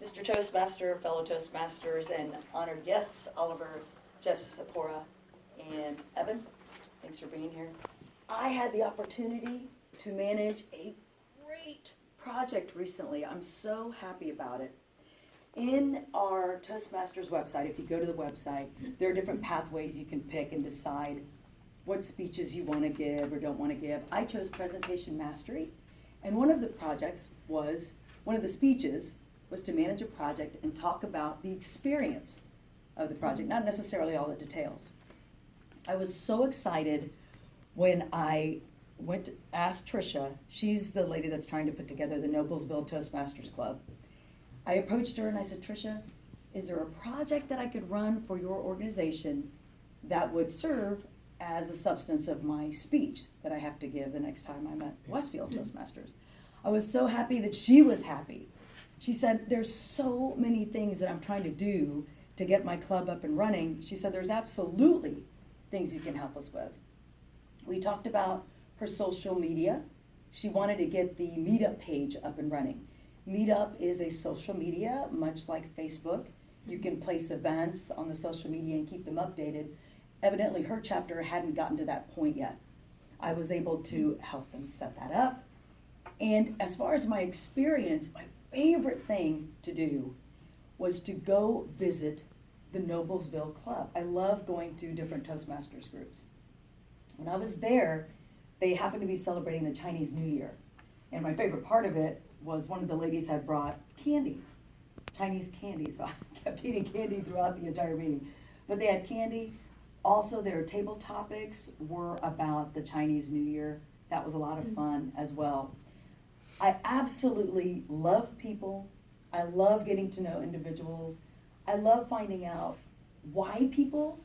Mr. Toastmaster, fellow Toastmasters, and honored guests, Oliver, Jeff Sapora, and Evan. Thanks for being here. I had the opportunity to manage a great project recently. I'm so happy about it. In our Toastmasters website, if you go to the website, there are different pathways you can pick and decide what speeches you want to give or don't want to give. I chose Presentation Mastery, and one of the speeches was to manage a project and talk about the experience of the project, not necessarily all the details. I was so excited when I asked Tricia, she's the lady that's trying to put together the Noblesville Toastmasters Club. I approached her and I said, Tricia, is there a project that I could run for your organization that would serve as a substance of my speech that I have to give the next time I'm at Westfield Toastmasters? I was so happy that she was happy. She said, there's so many things that I'm trying to do to get my club up and running. She said, there's absolutely things you can help us with. We talked about her social media. She wanted to get the Meetup page up and running. Meetup is a social media, much like Facebook. You can place events on the social media and keep them updated. Evidently, her chapter hadn't gotten to that point yet. I was able to help them set that up. And as far as my experience, my favorite thing to do was to go visit the Noblesville Club. I love going to different Toastmasters groups. When I was there, they happened to be celebrating the Chinese New Year. And my favorite part of it was one of the ladies had brought candy, Chinese candy. So I kept eating candy throughout the entire meeting. But they had candy. Also, their table topics were about the Chinese New Year. That was a lot of fun as well. I absolutely love people. I love getting to know individuals. I love finding out why people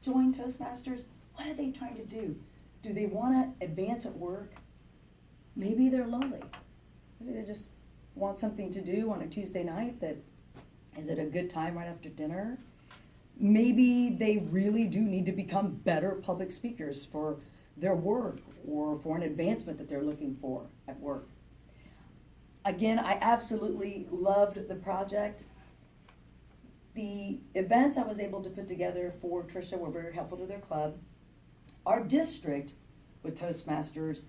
join Toastmasters. What are they trying to do? Do they want to advance at work? Maybe they're lonely. Maybe they just want something to do on a Tuesday night that is it a good time right after dinner? Maybe they really do need to become better public speakers for their work or for an advancement that they're looking for at work. Again, I absolutely loved the project. The events I was able to put together for Tricia were very helpful to their club. Our district with Toastmasters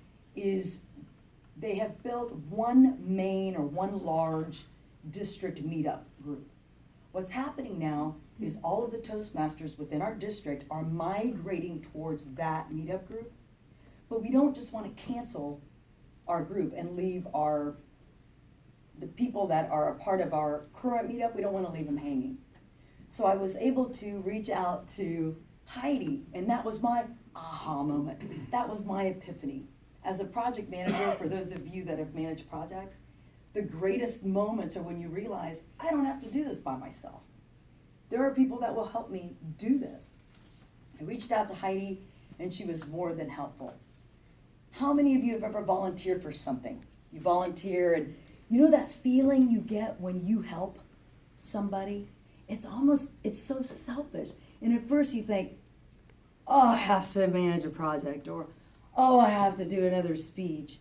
they have built one main or one large district meetup group. What's happening now is all of the Toastmasters within our district are migrating towards that meetup group, but we don't just want to cancel our group and leave the people that are a part of our current meetup, we don't want to leave them hanging. So I was able to reach out to Heidi, and that was my aha moment. That was my epiphany. As a project manager, for those of you that have managed projects, the greatest moments are when you realize, I don't have to do this by myself. There are people that will help me do this. I reached out to Heidi, and she was more than helpful. How many of you have ever volunteered for something? You volunteer, and you know that feeling you get when you help somebody? It's so selfish. And at first you think, oh, I have to manage a project, or oh, I have to do another speech,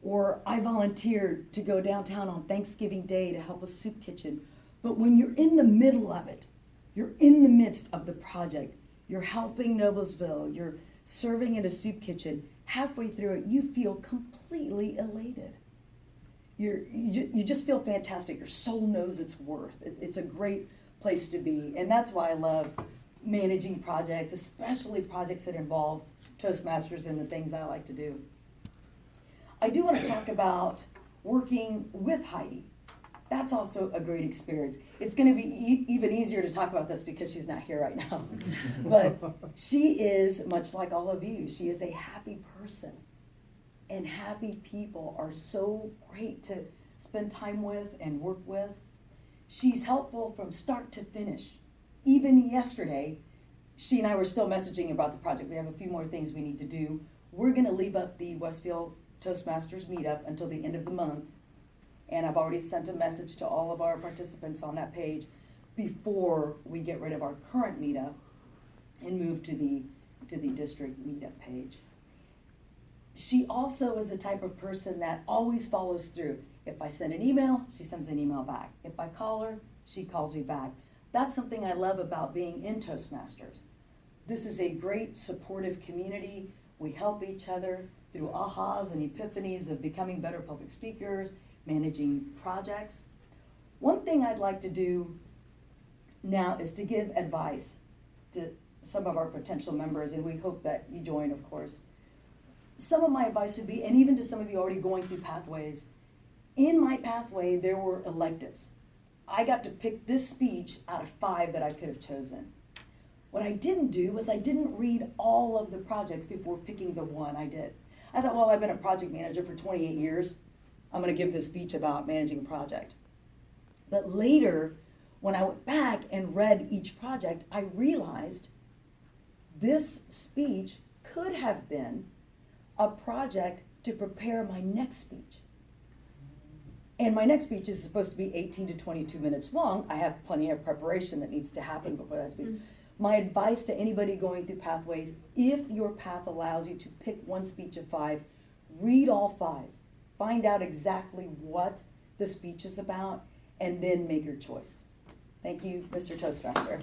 or I volunteered to go downtown on Thanksgiving Day to help a soup kitchen. But when you're in the middle of it, you're in the midst of the project, you're helping Noblesville, you're serving in a soup kitchen, halfway through it, you feel completely elated. You just feel fantastic. Your soul knows its worth. It's a great place to be. And that's why I love managing projects, especially projects that involve Toastmasters and the things I like to do. I do want to talk about working with Heidi. That's also a great experience. It's going to be even easier to talk about this because she's not here right now. But she is, much like all of you, she is a happy person. And happy people are so great to spend time with and work with. She's helpful from start to finish. Even yesterday, she and I were still messaging about the project. We have a few more things we need to do. We're going to leave up the Westfield Toastmasters meetup until the end of the month. And I've already sent a message to all of our participants on that page before we get rid of our current meetup and move to the district meetup page. She also is the type of person that always follows through. If I send an email, she sends an email back. If If I call her, she calls me back. That's something I love about being in Toastmasters. This is a great supportive community. We help each other through ahas and epiphanies of becoming better public speakers, managing projects. One thing I'd like to do now is to give advice to some of our potential members, and we hope that you join, of course. Some of my advice would be, and even to some of you already going through pathways, in my pathway there were electives. I got to pick this speech out of 5 that I could have chosen. What I didn't do was I didn't read all of the projects before picking the one I did. I thought, well, I've been a project manager for 28 years. I'm going to give this speech about managing a project. But later, when I went back and read each project, I realized this speech could have been a project to prepare my next speech. And my next speech is supposed to be 18 to 22 minutes long. I have plenty of preparation that needs to happen before that speech. My advice to anybody going through pathways, if your path allows you to pick one speech of 5, read all 5. Find out exactly what the speech is about, and then make your choice. Thank you, Mr. Toastmaster.